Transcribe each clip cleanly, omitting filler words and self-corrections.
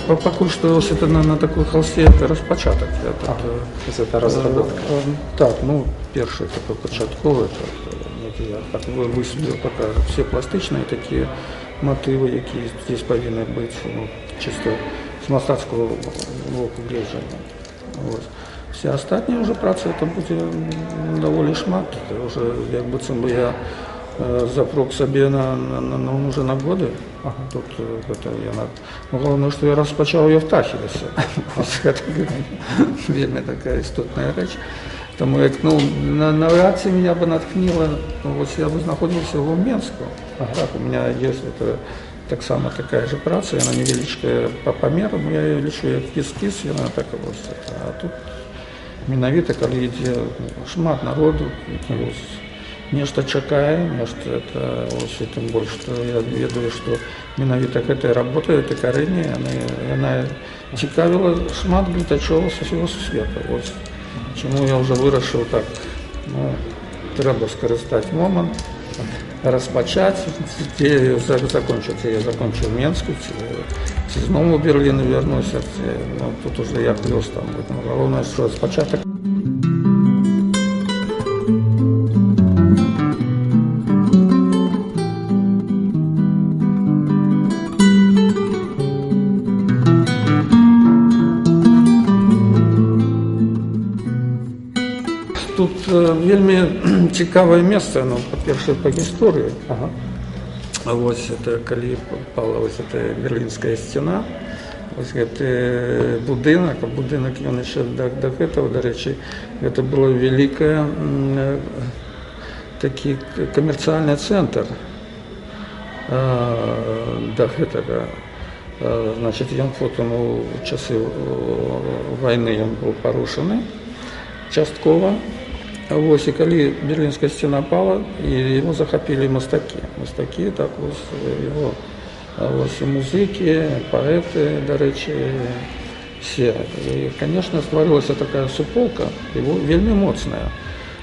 Пакуль што это на такой холсте это распачатак. Это разработка. Так, ну, перший такой пачатковый, я так высветлил пока все пластичные такие мотивы, які здесь повинны быть, ну, чисто с мастацкого боку гледжання. Все остальные уже працы это будет довольно шмат, это уже як быццам бы я запрог себе уже на годы. Тут это главное, что я распачал ее в Тахилесе. Это вельми такая істотная речь. Тому як, ну, навряд чи меня бы натхнило, вот я бы находился в Минску. Так, у меня есть это так само такая же праца, она невеличкая по померу, но я ее лечу як кіс-кіс, яна так ось. А тут менавіта, калі ідзе шмат народу, нешта чакае, нешта это ось, тым больш, што я ведаю, што менавіта гэтая работа, гэта карэнне, яна цікавіла шмат гледачоў са ўсяго сусвета. Ось чаму я ўжо вырашыў так, ну, трэба скарыстаць момант, распачаць, ці закончыць. Я закончыў Менску, ці зноў у Берлін вярнуся, ну, тут уже я плюс там, галоўнае, што спачатак. Тут вельми цікаве место, ну, по-перше, по гісторыі. Вось это калі пала вось эта Берлінская сцяна, вось гэты будынак, ён яшчэ да гэтага, дарэчы, гэта было вялікая такі камерцыяльны цэнтр да гэтага. Значит, ён потым у часы вайны ён быў парушаны часткова. Вось, і калі Берлінская сцяна пала, і его захапілі мастакі. Мастакі, так вось, его, вось, і музыкі, паэты, дарэчы, все. І, конечно, стварылася такая суполка, вельмі моцная.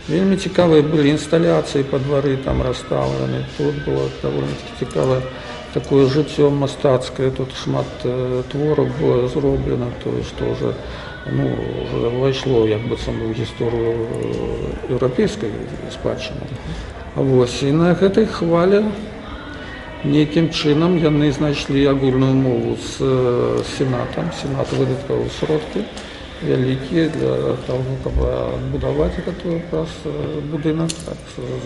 Вельмі цікавыя былі інсталяцыі па двары там расстаўлены. Тут было довольно цікавае такое жыццё мастацкае, тут шмат твораў было зроблена, то есть, што уже, ну, уже увайшло як быццам у гісторыю еўрапейскай спадчыны. Вось, і на гэтай хвале нейкім чынам яны знайшлі агульную мову з сенатам. Сенат выдаткаваў сродкі вялікія для того, каб адбудаваць гэты будынак, так,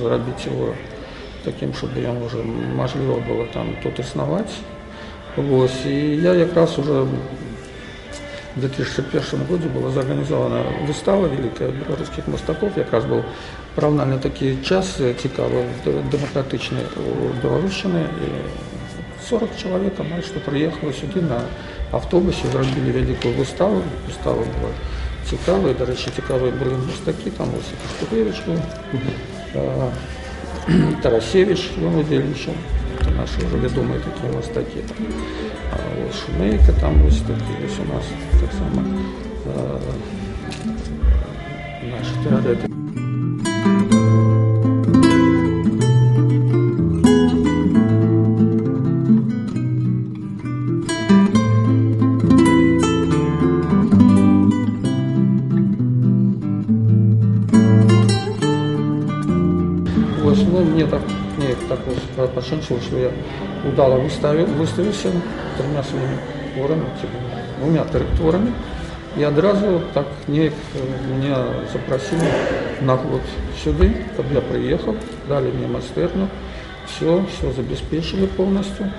зрабіць его таким, чтобы ён уже можливо было там тут існаваць. Вось, і я якраз уже в 2001 году была зорганізована выстава великая беларускіх мастакоў, якраз быў параўнальна такі час цікавы, дэмакратычны у Беларушчыны, і 40 чалавек амаль што прыехала сюды на автобусе, зрабілі вялікую выставу. Выстава была цікавая, дарэчы, цікавыя былі мастакі, там ось Каштуревіч быў, Тарасевич, ён удзельнічаў, это наши уже вядомыя такія мастакі. Ось Шумейка там ось такі, ось у нас так само наши теоретики. Мне так пошанчило, что я удало выставился тремя своими творами, двумя творами, и одразу так меня запросили на год сюда, когда я приехал, дали мне майстерню, все забеспечили полностью.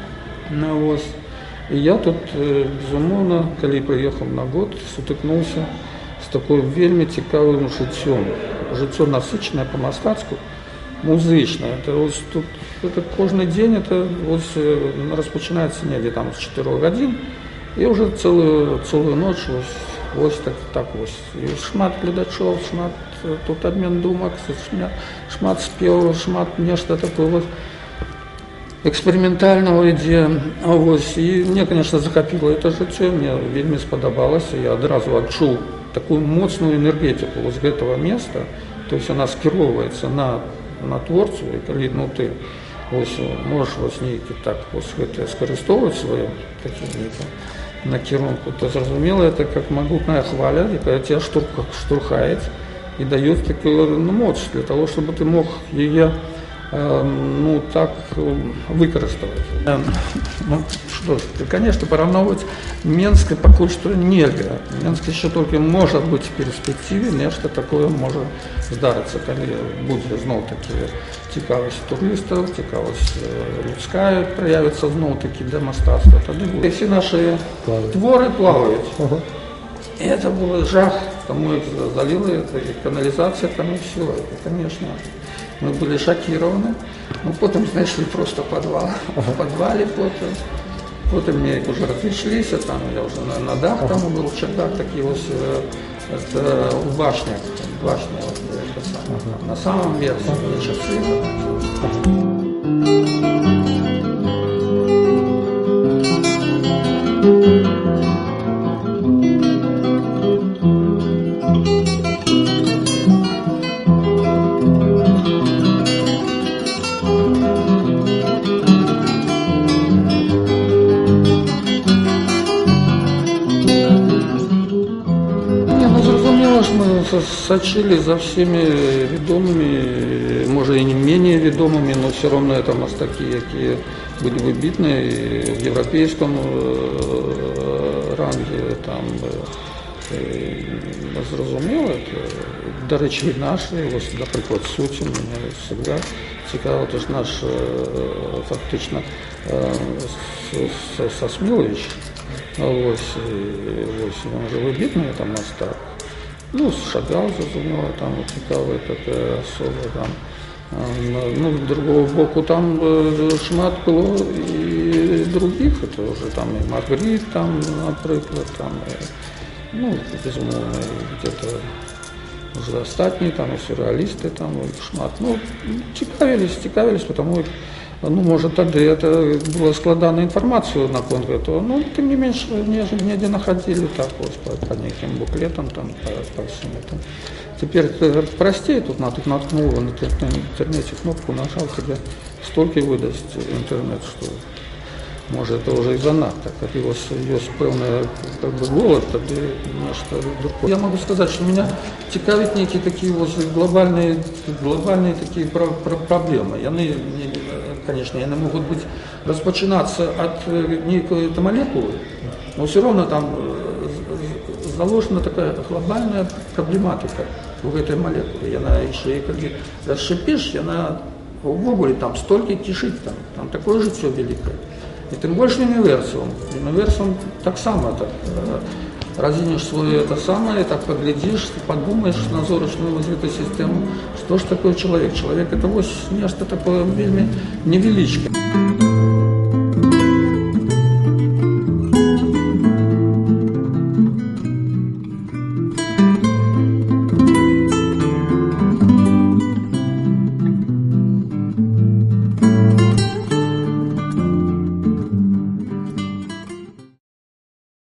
И я тут, безумовно, когда приехал на год, сутыкнулся с такой вельми цікавым жыццём насычанае по-мастацку, музычна. Это ось тут это кожны дзень, это ось распачынаецца недзе там з 4 гадзін, і уже цэлую ноч ось так ось. І шмат гледачоў, шмат тут абмен думак, шмат спеваў, шмат нешта такое вот экспериментального ідзе. Ось, і мне, конечно, захапіла это жыццё, мне вельмі спадабалася, я адразу адчуў такую моцную энергетику вот гэтага места, то есть она скіроўваецца на творцу, і калі ты ось можаш нейкі так ось гэта скарыстоўваць сваім такім накірунку, то зразумела, это как магутная хваля, якая тебя штурхает и дает такую моц для того, чтобы ты мог ее так використовать. Ну, что ж, конечно, порівнювати Менск поки що нельзя. Менск ще тільки може бути в перспективі, нечто таке може здаритися, коли буде знов-таки цікавість туристів, цікавість людська проявиться знов-таки до мистецтва. Тоді буде. Всі наші твори плавають. І це був жах, тому їх залили, каналізація там і все. І, звісно, мы были шокированы. Ну, потом знайшли просто подвал. В подвале потом мне уже разошлись, там я уже на дах, там был чердак такие вот, это в башне вот, это самое, на самом верху часы. Мы сочили за всеми відомими, може і не менее відомими, но все равно это мастаки, які були вибітні в європейському рангі, там зрозуміло. До речі, і наші, ось, наприклад, Сутін, мене завжди цікаво, тож наш фактично Сосмілович, ось він вже вибітний там мастак. Ну, Шагал, зрозуміло, там цікавая така особа, там, ну, з другого боку, там шмат було і других, це вже там і Магрит, там, наприклад, там, ну, безумовно, где-то вже остатні, там, і сюрреалісти, там, і шмат, ну, цікавились, тому, ну, може, тоді це було складана інформація на конкрету, ну, тим не менше, ніде находили так, ось, по неким буклетам, там, по всім там. Теперь простее, тут наткнул в интернете кнопку, нажал, тебе столько выдаст интернет, что может это уже и занадто. Как его есть певный как бы голод, тогда нечто другое. Я могу сказать, что меня цікавят некие такие вот глобальные такие проблемы. Конечно, они могут быть распочинаться от некой молекулы, но все равно там заложена такая глобальная проблематика в этой молекуле. И она еще, когда расшипишь, она в уголе там столько кишит, там такое же все великое. И тем больше универсум. Универсум так само так, разинешь свое это самое, так поглядишь, подумаешь на зорочную вот эту систему, что ж такое человек. Человек это вот нечто такое вельми невеличке.